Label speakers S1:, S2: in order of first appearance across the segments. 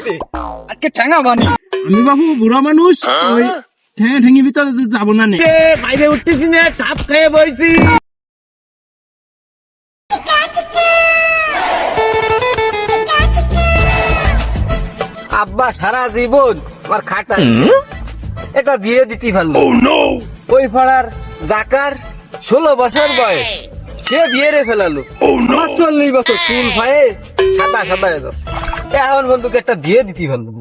S1: মাইপে আজকে ঠ্যাঙা বানি
S2: আমি বাবু বুড়া মানুষ ওই ঠেঙে ঠেঙি ভিতরে যাবো না নে
S1: বাইরে উঠতেছি না ঠাপ খেয়ে বইছি আব্বা সারা জীবন আমার খাটাই এটা বিয়ে দিতে পারলো ওই পাড়ার জাকার 16 বছর বয়স সে বিয়ে রে ফেলালো 40 বছর চুল ভাইয়ে সাদা সাদা হয়ে যাচ্ছে এখন বন্ধুকে একটা বিয়ে দিতে পারলো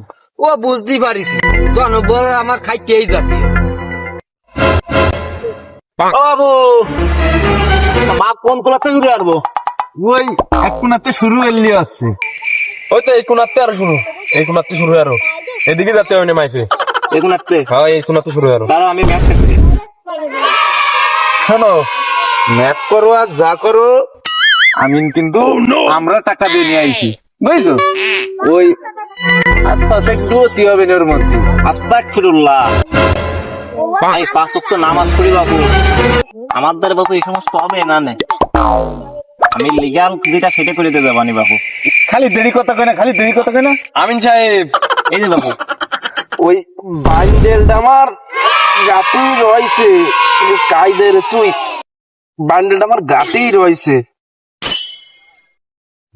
S1: ও বুঝতে পারিস জনবর আমার খাইতেই জাতীয় বাবু মা কোন কোনাতে ঘুরে আসবো ওই এক কোনাতে শুরু এলি আসছে
S3: ওই তো এই কোনাতে আরো শুরু এই কোনাতে শুরু আরো এদিকে যাতে হয় না মাইফে
S1: এই কোনাতে
S3: হ্যাঁ এই কোনাতে শুরু আরো
S1: দাঁড়াও আমি ম্যাপটা করি
S3: শোনো ম্যাপ করো আর যা করো আমি কিন্তু আমরা টাকা দিয়ে নিয়ে আইছি বুঝছো ওই হাত পাশে একটু অতি হবে না ওর মধ্যে
S1: আস্তাগফিরুল্লাহ ভাই 5 ওয়াক্ত নামাজ পড়ি বাবু আমার দ্বারা বাবু এই সমস্ত হবে না না আমি লিগ্যাল যেটা সেটা করে দিতে যাবানি বাবু
S3: খালি দেরি কথা কয় না খালি দেরি কথা কয় না আমিন সাহেব
S1: এই যে বাবু
S3: ওই বান্ডেলটা আমার গাতেই রয়েছে কায়দের চুই বান্ডেলটা আমার গাতেই রয়েছে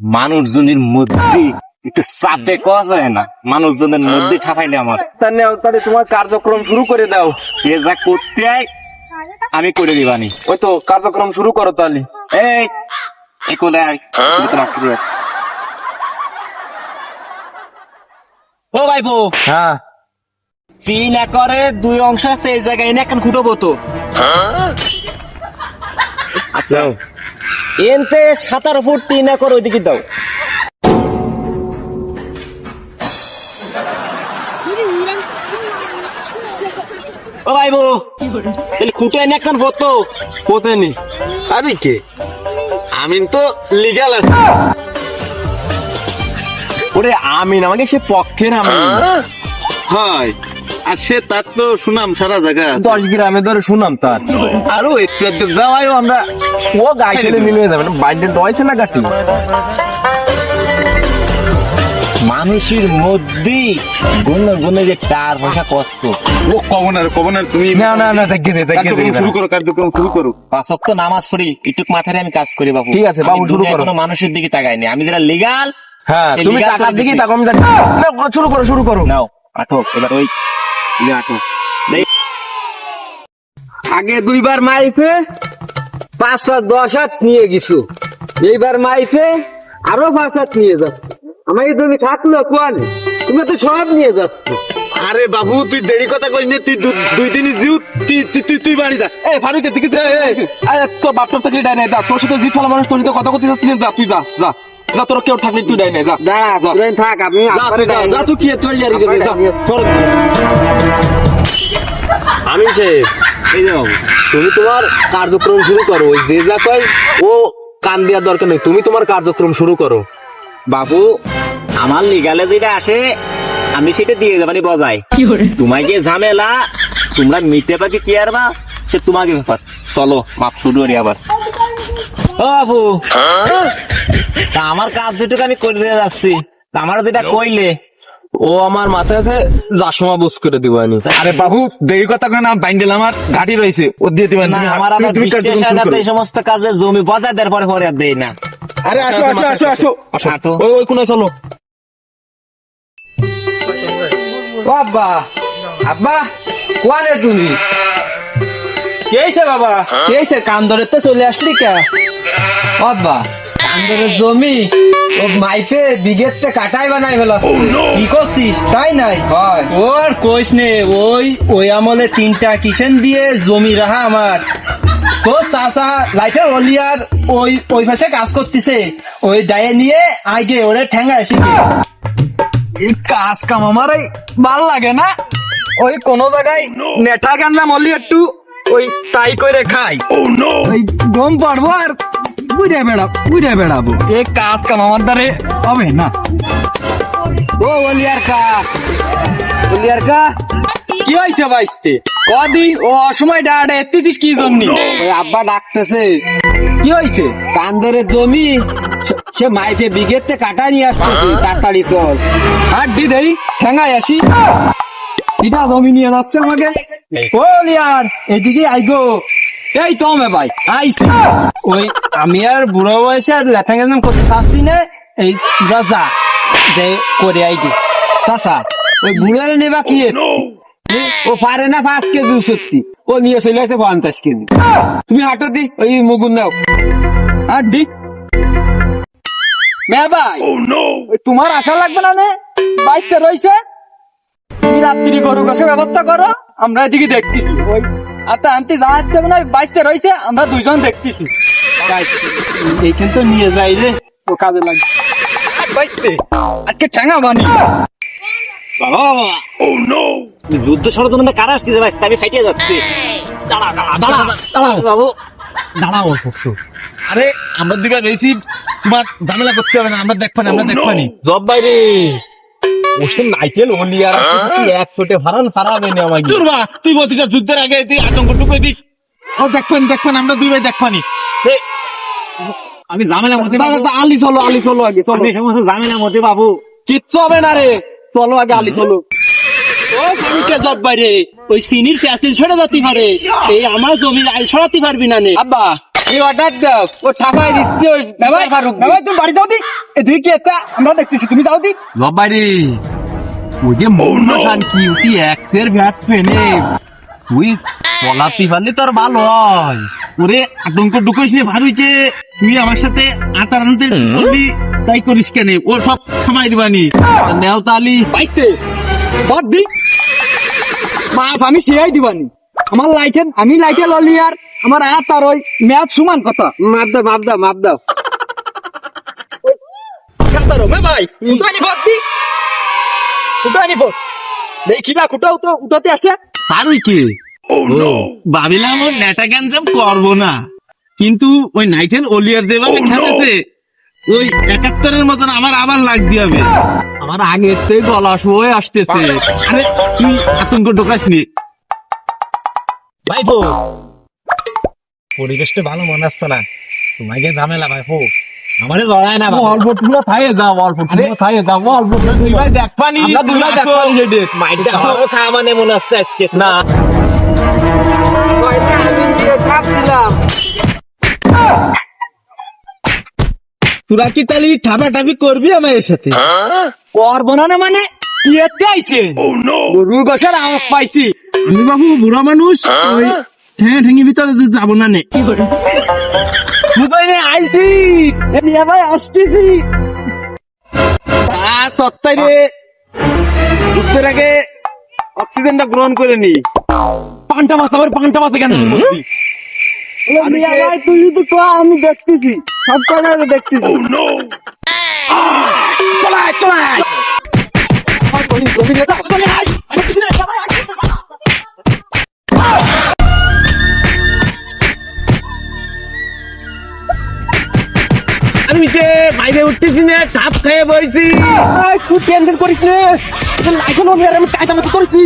S1: মানুষজনের মধ্যে একটু চাপে কওয়া যায় না মানুষজনের মধ্যে ঠাপাইলে আমার
S3: তাহলে তোমার কার্যক্রম শুরু করে দাও
S1: এ যা করতে আয় আমি করে দিবানি
S3: ওই তো কার্যক্রম শুরু করো তাহলে
S1: এই এই কোলে আয় ও ভাইপো
S3: হ্যাঁ
S1: ফি না করে 2 অংশ আছে এই জায়গায় এনে এখন খুঁটবো তো আচ্ছা এনতে 17 ফুট 3 একর ওইদিকে দাও ও ভাইবো তাহলে খুঁটে এনে এখন হতো
S3: পোতেনি আরে কে আমিন তো লিগ্যাল আছে ওরে আমিন আমাকে সে পক্ষের আমিন হয় আর সে তার তো সুনাম সারা জায়গা 10 গ্রামে ধরে সুনাম তার আরো একটু একটু যাওয়াইও আমরা ও গাই খেলে মিলে যাবে না বাইন্ডে ডয়ছে না গাটি
S1: মানুষের মধ্যে গুনে গুনে যে টার পয়সা কষ্ট
S3: ও কবনার তুমি না দেখে শুরু করো কার্যক্রম শুরু করো
S1: 5 ওয়াক্ত নামাজ পড়ি একটু মাথায় আমি কাজ করি বাবু
S3: ঠিক আছে, বাবু,
S1: আমি
S3: শুরু
S1: দুনিয়ায়
S3: করো।
S1: কোনো মানুষের দিকে তাকাইনি আমি যারা লিগ্যাল
S3: হ্যাঁ
S1: সে
S3: তুমি
S1: legal
S3: টাকার
S1: করে
S3: দিকে
S1: দিছি।
S3: তাকো আমি জানি না, শুরু করো
S1: নাও আঠো এবার ওই ইয়ে আঠো আগে 2 বার মাইফে 5 আর 10 হাত নিয়ে গেছো এইবার মাইফে আরো 5 হাত নিয়ে যাও আমাকে তুমি থাকলো কোয়ালে তুমি তো সব নিয়ে যাচ্ছ
S3: আরে বাবু তুই দেরি কথা কইস না তুই 2 দিনই জিউ তুই বাড়ি যা এই ফারুক এদিকে তোর বাপটার থেকে ডাই নাই যা তোর সাথে জিত ফলা মানুষ তোর সাথে কথা কইতে যাচ্ছিস যা তুই যা যা যা তোর কেউ থাকলে তুই ডাই নাই যা
S1: দাঁড়া তুই থাক আমি
S3: যা তুই যা যা তুই কি তোর ইয়ারি গেছিস যা তোর আমি সে
S1: এই যে বাবু
S3: তুমি তোমার কার্যক্রম শুরু করো ওই যে যা কয় ও কান দেওয়ার দরকার নেই তুমি তোমার কার্যক্রম শুরু করো
S1: বাবু আমার লিগালে যেটা আসে আমি সেটা দিয়ে যাবানি বজায় তোমাকে ঝামেলা তোমরা মিটে পাকে কি আরবা সে তোমাকে ব্যাপার চলো মাপ শুরু করি আবার ও বাবু তা আমার কাজ যেটুকু আমি করে দিয়ে যাচ্ছি তা আমার যেটা কইলে
S3: ও আমার মাথায় আছে যার সময় বুঝ করে দিব আমি আরে বাবু দেরি কথা কেন বাইন্ডেল আমার ঘাটি রয়েছে ও দিয়ে দিবেন
S1: না আমার আবার বিশ্বাস হয় না তো এই সমস্ত কাজে জমি বজায় দেওয়ার পরে পরে আর দেই না
S3: আরে আসো
S1: আটো
S3: ওই কোনায় চলো
S1: ও আব্বা আব্বা কোয়ালে তুমি
S2: কি হয়েছে বাবা কি হয়েছে কান ধরে তো চলে আসলি কে
S1: ও আব্বা কান্দরের জমি ও মাইফে বিঘেতে কাটাই বানাই ফেলা
S2: কি করছিস তাই নাই
S1: হয়
S2: ওর কইস নে ওই আমলে 3টা কিষেন দিয়ে জমি রাহা আমার তো চাচা লাইটের অলিয়ার ওই পাশে কাজ করতেছে ওই ডায়ে নিয়ে আগে ওরে ঠেঙ্গা এসে
S3: এই কাজ কাম আমার ভাল লাগে না ওই কোন জায়গায় নেটা গান্না মলি একটু ওই তাই করে খাই ওই গম পারবো আর বুঝে বেড়াবো এই কাজ কাম আমার দ্বারে হবে না
S1: ও অলিয়ার কা
S3: কি হয়েছে বাইসতে কদি ও অসময় ডাড়ে এতেছিস কি জন্য
S1: ওই আব্বা ডাকতেছে
S3: কি হয়েছে
S1: কান্দরের জমি সে মাইফে বিঘেতে কাটা নিয়ে আসতেছে তাড়াতাড়ি চল
S3: আর দি দেই ঠেঙ্গাই আসি এটা জমি নিয়ে যাচ্ছে আমাকে
S2: ও লিয়ার এদিকে আইগো।
S3: এই তো মে ভাই আইছি
S2: ওই আমি আর বুড়ো বয়সে আর লেখা গেলাম করতে শাস্তি না, এই তোরা যা যে করে আইগে।
S1: চাচা ওই বুড়ারে নেবা কি ও পারে না 5 কেজি সত্যি, ও নিয়ে চলে আসে 50 কেজি। তুমি হাঁটো দি ওই মুগুন নাও।
S3: আর দি মে ভাই ওই তোমার আশা লাগবে না নে বাইসতে রইছে, তুমি রাত্রি গরু গোসের ব্যবস্থা করো, আমরা এদিকে দেখতেছি। ওই আচ্ছা আনতে জানাতে দেবে না, বাইসতে রইছে আমরা দুইজন দেখতেছি।
S2: এইখান তো নিয়ে যাই রে,
S3: ও কাজে লাগবে বাইসতে আজকে ঠ্যাঙা বানি
S1: যুদ্ধ ষড়যন্ত্র কারা আসতে যাবে, আমি ফাইটিয়ে যাচ্ছি। বাবু
S2: দাঁড়াও আরে আমরা দিকে রয়েছি, তোমার ঝামেলা করতে হবে না, আমরা দেখবানি
S1: জব বাইরে ওসব নাইটেল হলি আর এক ছোটে ফারাবে না আমাকে।
S2: দুর্বা তুই বলতি না যুদ্ধের আগে তুই আতঙ্ক টুকু দিস। ও দেখবেন আমরা দুই ভাই দেখবানি।
S1: আমি ঝামেলা মধ্যে
S3: আলি চলো আগে চলো,
S1: আমি সমস্ত ঝামেলা মধ্যে বাবু।
S3: কিচ্ছু হবে না রে, চলো আগে আলি চলো।
S2: ও স্বামীকে জব বাইরে ওই সিনির প্যাসিল সরে যেতে পারে, এই আমার জমির আইল সরাতে পারবি না নে।
S3: আব্বা
S1: এই অর্ডার দাও, ও ঠাপাই দিচ্ছে ওই ফারুক।
S3: তুমি বাড়ি যাও দি, এদিকে কি একটা আমরা দেখতেছি, তুমি যাও দি।
S1: জব বাইরে ওই যে মৌন শান্তি উঠি এক্সের ব্যাট পেনে তুই পলাতি পারলে তোর ভালো হয়।
S2: ওরে আতঙ্ক ঢুকিস নে ভাবিছে তুই আমার সাথে আতার আনতে বললি, তাই করিস কেন? ও সব থামাই দিবানি।
S1: নেও তালি
S3: বাইসতে বাদ দি মাফ আমি শেয়াই দিবানি। আমি লাইটে ললি আর আমার হাত আর ওই ম্যাচ সমান কথা।
S1: মাপ দাও
S3: সাঁতারো মে ভাই উঠানি বাদ দি, উঠানি বল দেখি না কুটাও তো উঠাতে আসে
S2: পারুই কি ভাবিলাম ওই নেটা গ্যাঞ্জাম করবো না, কিন্তু ওই নাইটেল ওলিয়ার যেভাবে খেলেছে ওই 71-এর মতন আমার আবার লাগ দিয়ে হবে।
S1: আমার আগের থেকে গলা শুয়ে আসতেছে।
S2: আরে তুই আতঙ্ক ঢোকাস নি
S1: ভাইপো, পরিবেশটা ভালো মনে আসছে না, তোমাকে ঝামেলা ভাইপো আমারে জড়ায় না।
S3: অল্প টুকরা খাইয়ে যাও, অল্প টুকরা খাইয়ে যাও, অল্প
S2: দুই ভাই দেখবানি,
S3: আমরা দুই ভাই দেখবানি রেডি।
S1: মাইটা কথা মানে মনে হচ্ছে আজকে না
S2: তোরা কি তাহলে ঠাপাঠাপি করবি আমার সাথে?
S3: করবো না মানে কি এতে আইছে গরু গোসের আওয়াজ পাইছি।
S2: আমি বাবু বুড়া মানুষ, ওই ঠেঙে ঠেঙে ভিতরে যাবো না নে।
S3: বুঝাই নে আইছি এ ভাই আসতেছি।
S2: সত্তাই রে যুদ্ধের আগে অক্সিজেনটা গ্রহণ করে নি।
S3: পান্টা মাছ কেন
S1: ভাই তুই যদি কো আমি দেখতেছি, সব কটা দেখতেছি।
S3: চলাই
S2: আমি বাইরে উঠতেছি না, টাপ খেয়ে বইছি।
S3: তুই টেনশন করিস নে, লাইখন আমি টাইটা মতো করছি।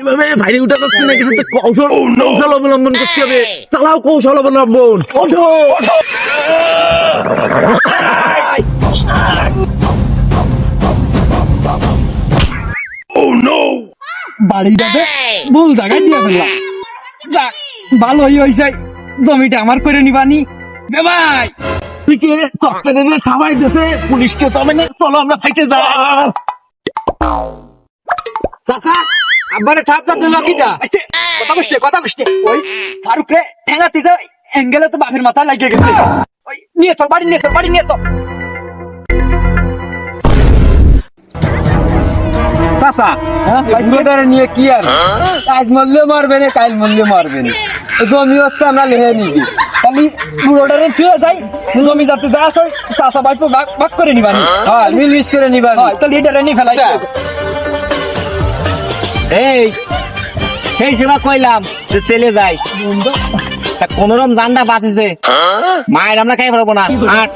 S2: এভাবে বাইরে উঠা যাচ্ছে না, কিছু কৌশল অবলম্বন করতে হবে। চালাও কৌশল অবলম্বন।
S3: বাড়িটাতে ভুল জায়গায় দিয়ে ফেললাম। যাক ভালো হয়েছে, জমিটা আমার করে নিবানি। ভাই
S2: তুই কে চক্করে খাওয়াই দিতে পুলিশকে, তবে না চলো আমরা ফাইটে যাই।
S1: চাচা আব্বারে ঠাপটা দিল কিটা?
S3: কথা কষ্টে ওই ফারুক রে ঠেঙ্গাতে যা অ্যাঙ্গেলে তো বাপের মাথা লাগিয়ে গেছে। ওই নিয়ে চল বাড়ি নিয়ে চল।
S1: চাচা বুড়োটারে নিয়ে কি আর, আজ মরলেও মারবে না, কাল মরলেও মারবে না, জমি হচ্ছে আমরা লেহে নিবি।
S3: খালি বুড়োটারে তুই যাই জমি যাতে যা আসো চাচা বাইপো ভাগ করে নিবানি।
S1: হ্যাঁ মিলিশ করে নিবা।
S3: তাহলে এটারে নিয়ে ফেলাই।
S1: এই সেই সময় কইলাম যে তেলে যাই, কোনরকম জানটা বাঁচিছে, মায়ের আমরা খাই পারবো না। আট